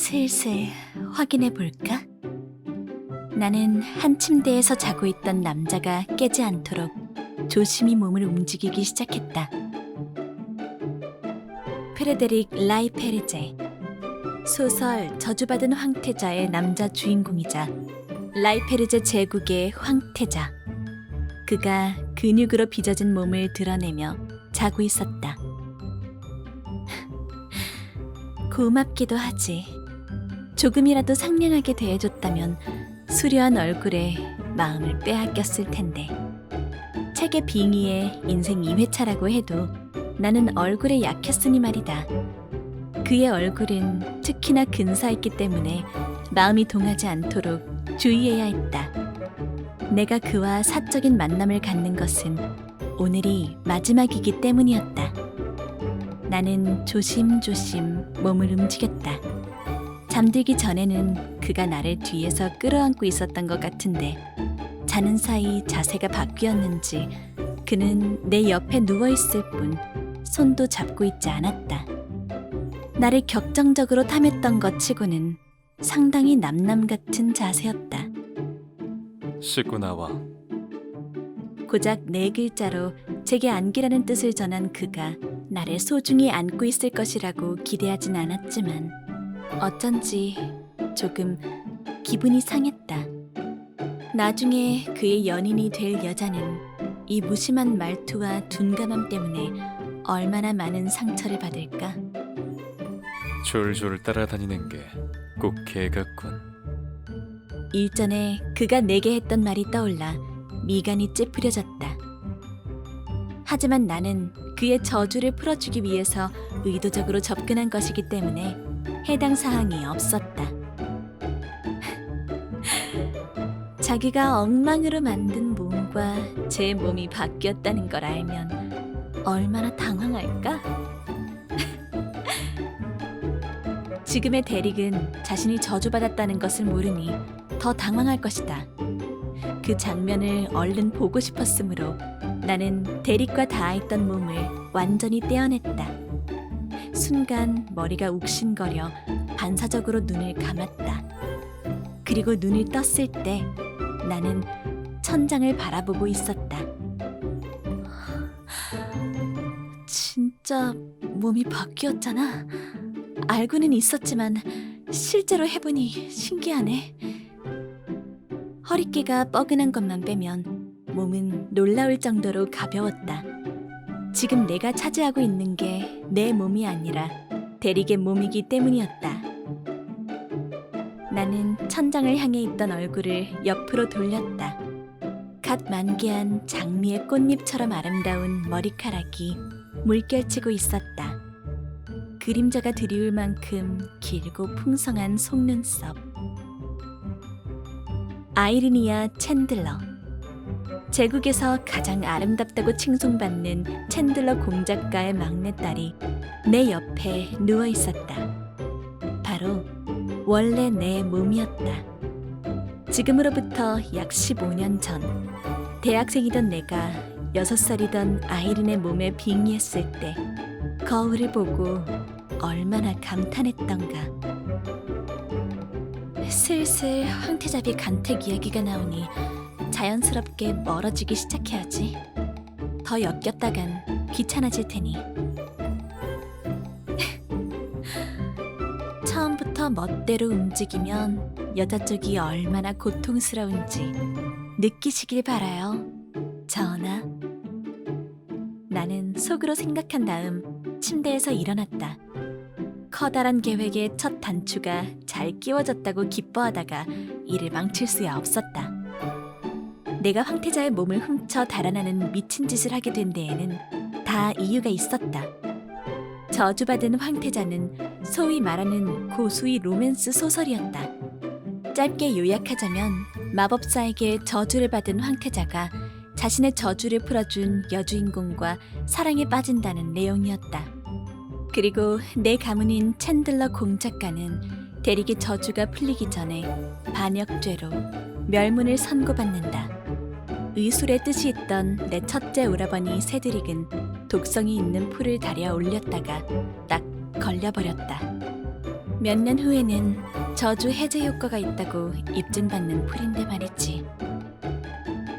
슬슬 확인해 볼까? 나는 한 침대에서 자고 있던 남자가 깨지 않도록 조심히 몸을 움직이기 시작했다. 프레데릭 라이페르제, 소설 저주받은 황태자의 남자 주인공이자 라이페르제 제국의 황태자. 그가 근육으로 빚어진 몸을 드러내며 자고 있었다. 고맙기도 하지. 조금이라도 상냥하게 대해줬다면 수려한 얼굴에 마음을 빼앗겼을 텐데. 책의 빙의에 인생 2회차라고 해도 나는 얼굴에 약했으니 말이다. 그의 얼굴은 특히나 근사했기 때문에 마음이 동하지 않도록 주의해야 했다. 내가 그와 사적인 만남을 갖는 것은 오늘이 마지막이기 때문이었다. 나는 조심조심 몸을 움직였다. 잠들기 전에는 그가 나를 뒤에서 끌어안고 있었던 것 같은데 자는 사이 자세가 바뀌었는지 그는 내 옆에 누워있을 뿐 손도 잡고 있지 않았다. 나를 격정적으로 탐했던 것 치고는 상당히 남남 같은 자세였다. 씻고 나와. 고작 4글자로 제게 안기라는 뜻을 전한 그가 나를 소중히 안고 있을 것이라고 기대하진 않았지만 어쩐지 조금 기분이 상했다. 나중에 그의 연인이 될 여자는 이 무심한 말투와 둔감함 때문에 얼마나 많은 상처를 받을까? 졸졸 따라다니는 게 꼭 개 같군. 일전에 그가 내게 했던 말이 떠올라 미간이 찌푸려졌다. 하지만 나는 그의 저주를 풀어주기 위해서 의도적으로 접근한 것이기 때문에 해당 사항이 없었다. 자기가 엉망으로 만든 몸과 제 몸이 바뀌었다는 걸 알면 얼마나 당황할까? 지금의 데릭은 자신이 저주받았다는 것을 모르니 더 당황할 것이다. 그 장면을 얼른 보고 싶었으므로 나는 데릭과 닿아있던 몸을 완전히 떼어냈다. 순간 머리가 욱신거려 반사적으로 눈을 감았다. 그리고 눈을 떴을 때 나는 천장을 바라보고 있었다. 진짜 몸이 바뀌었잖아. 알고는 있었지만 실제로 해보니 신기하네. 허리깨가 뻐근한 것만 빼면 몸은 놀라울 정도로 가벼웠다. 지금 내가 차지하고 있는 게 내 몸이 아니라 데릭의 몸이기 때문이었다. 나는 천장을 향해 있던 얼굴을 옆으로 돌렸다. 갓 만개한 장미의 꽃잎처럼 아름다운 머리카락이 물결치고 있었다. 그림자가 드리울 만큼 길고 풍성한 속눈썹. 아이리니아 챈들러. 제국에서 가장 아름답다고 칭송받는 챈들러 공작가의 막내딸이 내 옆에 누워 있었다. 바로 원래 내 몸이었다. 지금으로부터 약 15년 전 대학생이던 내가 6살이던 아이린의 몸에 빙의했을 때 거울을 보고 얼마나 감탄했던가. 슬슬 황태자비 간택 이야기가 나오니 자연스럽게 멀어지기 시작해야지. 더 엮였다간 귀찮아질 테니. 처음부터 멋대로 움직이면 여자 쪽이 얼마나 고통스러운지 느끼시길 바라요, 전하. 나는 속으로 생각한 다음 침대에서 일어났다. 커다란 계획의 첫 단추가 잘 끼워졌다고 기뻐하다가 이를 망칠 수야 없었다. 내가 황태자의 몸을 훔쳐 달아나는 미친 짓을 하게 된 데에는 다 이유가 있었다. 저주받은 황태자는 소위 말하는 고수의 로맨스 소설이었다. 짧게 요약하자면 마법사에게 저주를 받은 황태자가 자신의 저주를 풀어준 여주인공과 사랑에 빠진다는 내용이었다. 그리고 내 가문인 챈들러 공작가는 데릭의 저주가 풀리기 전에 반역죄로 멸문을 선고받는다. 의술의 뜻이 있던 내 첫째 오라버니 세드릭은 독성이 있는 풀을 다려 올렸다가 딱 걸려버렸다. 몇 년 후에는 저주 해제 효과가 있다고 입증받는 풀인데 말이지.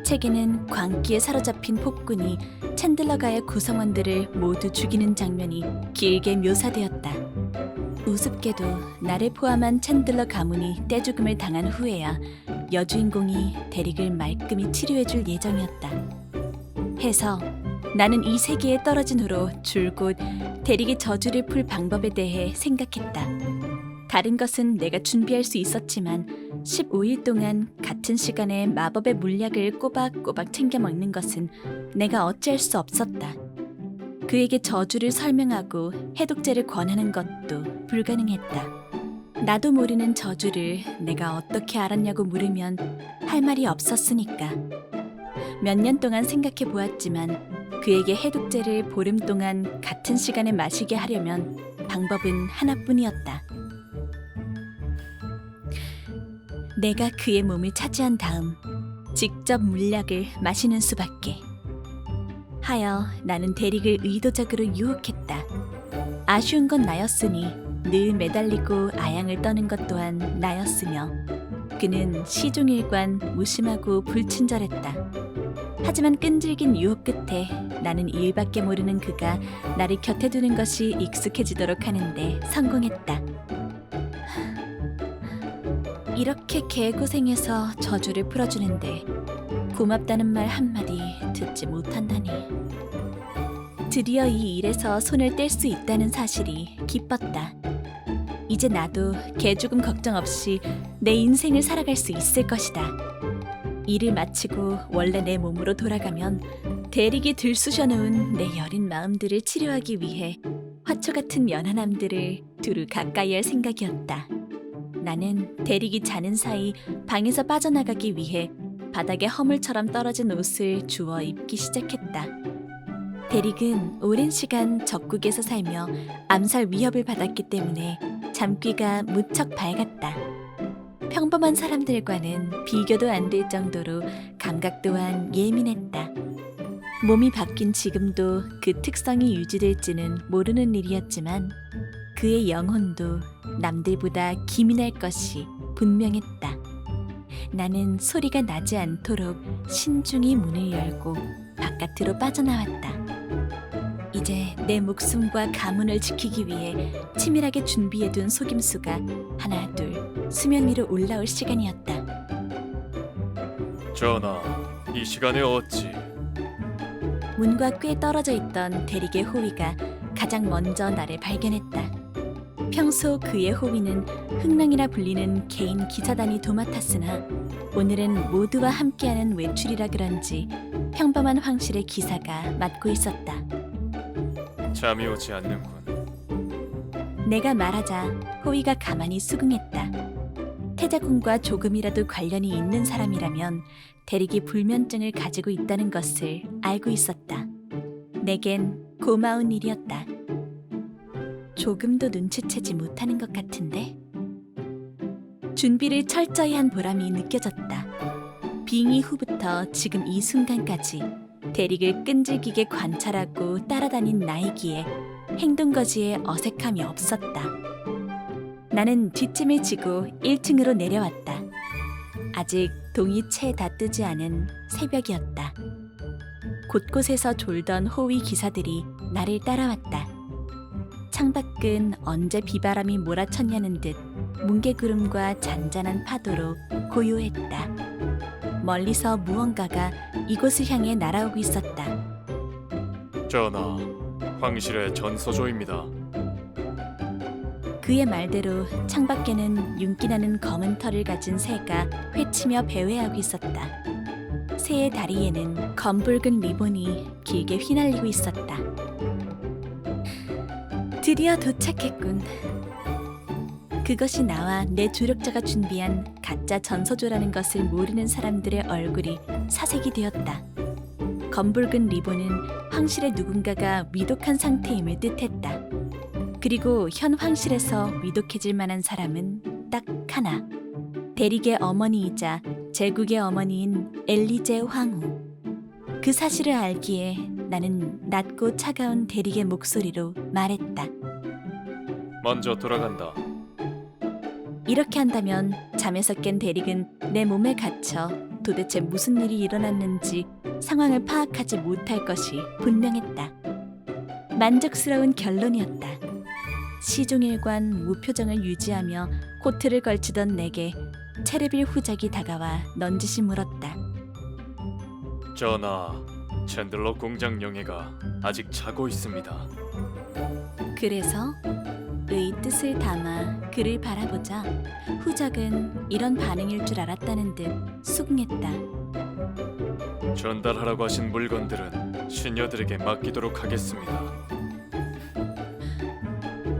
책에는 광기에 사로잡힌 폭군이 챈들러가의 구성원들을 모두 죽이는 장면이 길게 묘사되었다. 우습게도 나를 포함한 챈들러 가문이 떼죽음을 당한 후에야 여주인공이 데릭을 말끔히 치료해줄 예정이었다. 해서 나는 이 세계에 떨어진 후로 줄곧 데릭의 저주를 풀 방법에 대해 생각했다. 다른 것은 내가 준비할 수 있었지만 15일 동안 같은 시간에 마법의 물약을 꼬박꼬박 챙겨 먹는 것은 내가 어찌할 수 없었다. 그에게 저주를 설명하고 해독제를 권하는 것도 불가능했다. 나도 모르는 저주를 내가 어떻게 알았냐고 물으면 할 말이 없었으니까. 몇 년 동안 생각해 보았지만 그에게 해독제를 보름 동안 같은 시간에 마시게 하려면 방법은 하나뿐이었다. 내가 그의 몸을 차지한 다음 직접 물약을 마시는 수밖에. 하여 나는 데릭을 의도적으로 유혹했다. 아쉬운 건 나였으니 늘 매달리고 아양을 떠는 것 또한 나였으며 그는 시종일관 무심하고 불친절했다. 하지만 끈질긴 유혹 끝에 나는 일밖에 모르는 그가 나를 곁에 두는 것이 익숙해지도록 하는데 성공했다. 이렇게 개고생해서 저주를 풀어주는데 고맙다는 말 한마디 듣지 못한다니. 드디어 이 일에서 손을 뗄 수 있다는 사실이 기뻤다. 이제 나도 개죽음 걱정 없이 내 인생을 살아갈 수 있을 것이다. 일을 마치고 원래 내 몸으로 돌아가면 데릭이 들쑤셔놓은 내 여린 마음들을 치료하기 위해 화초 같은 연하남들을 두루 가까이 할 생각이었다. 나는 데릭이 자는 사이 방에서 빠져나가기 위해 바닥에 허물처럼 떨어진 옷을 주워 입기 시작했다. 데릭은 오랜 시간 적국에서 살며 암살 위협을 받았기 때문에 잠귀가 무척 밝았다. 평범한 사람들과는 비교도 안 될 정도로 감각 또한 예민했다. 몸이 바뀐 지금도 그 특성이 유지될지는 모르는 일이었지만 그의 영혼도 남들보다 기민할 것이 분명했다. 나는 소리가 나지 않도록 신중히 문을 열고 바깥으로 빠져나왔다. 이제 내 목숨과 가문을 지키기 위해 치밀하게 준비해둔 속임수가 하나 둘 수면 위로 올라올 시간이었다. 전하, 이 시간에 어찌? 문과 꽤 떨어져 있던 데릭의 호위가 가장 먼저 나를 발견했다. 평소 그의 호위는 흥랑이라 불리는 개인 기사단이 도맡았으나 오늘은 모두와 함께하는 외출이라 그런지 평범한 황실의 기사가 맡고 있었다. 잠이 오지 않는군. 내가 말하자 호위가 가만히 수긍했다. 태자군과 조금이라도 관련이 있는 사람이라면 데릭이 불면증을 가지고 있다는 것을 알고 있었다. 내겐 고마운 일이었다. 조금도 눈치채지 못하는 것 같은데? 준비를 철저히 한 보람이 느껴졌다. 빙의 후부터 지금 이 순간까지 데릭을 끈질기게 관찰하고 따라다닌 나이기에 행동거지에 어색함이 없었다. 나는 뒷짐을 지고 1층으로 내려왔다. 아직 동이 채 다 뜨지 않은 새벽이었다. 곳곳에서 졸던 호위 기사들이 나를 따라왔다. 창밖은 언제 비바람이 몰아쳤냐는 듯 뭉게구름과 잔잔한 파도로 고요했다. 멀리서 무언가가 이곳을 향해 날아오고 있었다. 전하, 황실의 전서조입니다. 그의 말대로 창밖에는 윤기나는 검은 털을 가진 새가 회치며 배회하고 있었다. 새의 다리에는 검붉은 리본이 길게 휘날리고 있었다. 드디어 도착했군. 그것이 나와 내 조력자가 준비한 가짜 전서조라는 것을 모르는 사람들의 얼굴이 사색이 되었다. 검붉은 리본은 황실의 누군가가 위독한 상태임을 뜻했다. 그리고 현 황실에서 위독해질 만한 사람은 딱 하나. 데릭의 어머니이자 제국의 어머니인 엘리제 황후. 그 사실을 알기에 나는 낮고 차가운 데릭의 목소리로 말했다. 먼저 돌아간다. 이렇게 한다면 잠에서 깬 대릭은 내 몸에 갇혀 도대체 무슨 일이 일어났는지 상황을 파악하지 못할 것이 분명했다. 만족스러운 결론이었다. 시종일관 무표정을 유지하며 코트를 걸치던 내게 체르빌 후작이 다가와 넌지시 물었다. 전하, 챈들러 공장 영예가 아직 자고 있습니다. 그래서 의 뜻을 담아 그를 바라보자 후작은 이런 반응일 줄 알았다는 듯 수긍했다. 전달하라고 하신 물건들은 시녀들에게 맡기도록 하겠습니다.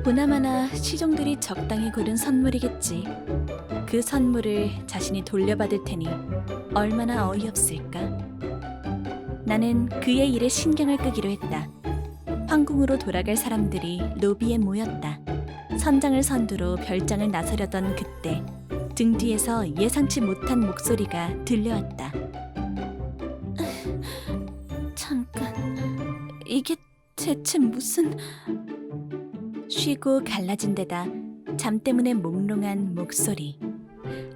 보나마나 시종들이 적당히 고른 선물이겠지. 그 선물을 자신이 돌려받을 테니 얼마나 어이없을까. 나는 그의 일에 신경을 끄기로 했다. 황궁으로 돌아갈 사람들이 로비에 모였다. 선장을 선두로 별장을 나서려던 그때 등 뒤에서 예상치 못한 목소리가 들려왔다. 잠깐, 이게 대체 무슨... 쉬고 갈라진 데다 잠 때문에 몽롱한 목소리.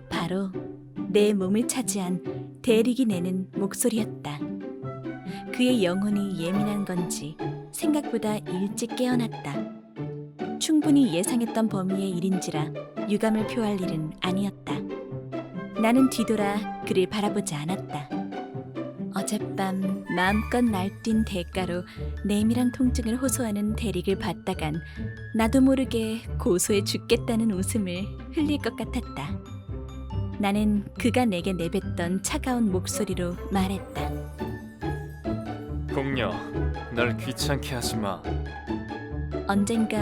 바로 내 몸을 차지한 대릭이 내는 목소리였다. 그의 영혼이 예민한 건지 생각보다 일찍 깨어났다. 충분히 예상했던 범위의 일인지라 유감을 표할 일은 아니었다. 나는 뒤돌아 그를 바라보지 않았다. 어젯밤 마음껏 날뛴 대가로 내밀한 통증을 호소하는 대릭을 봤다간 나도 모르게 고소해 죽겠다는 웃음을 흘릴 것 같았다. 나는 그가 내게 내뱉던 차가운 목소리로 말했다. 공녀, 날 귀찮게 하지 마. 언젠가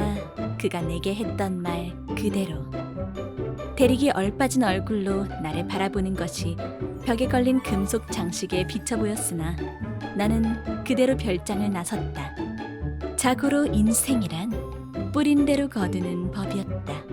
그가 내게 했던 말 그대로. 대릭이 얼빠진 얼굴로 나를 바라보는 것이 벽에 걸린 금속 장식에 비쳐 보였으나 나는 그대로 별장을 나섰다. 자고로 인생이란 뿌린 대로 거두는 법이었다.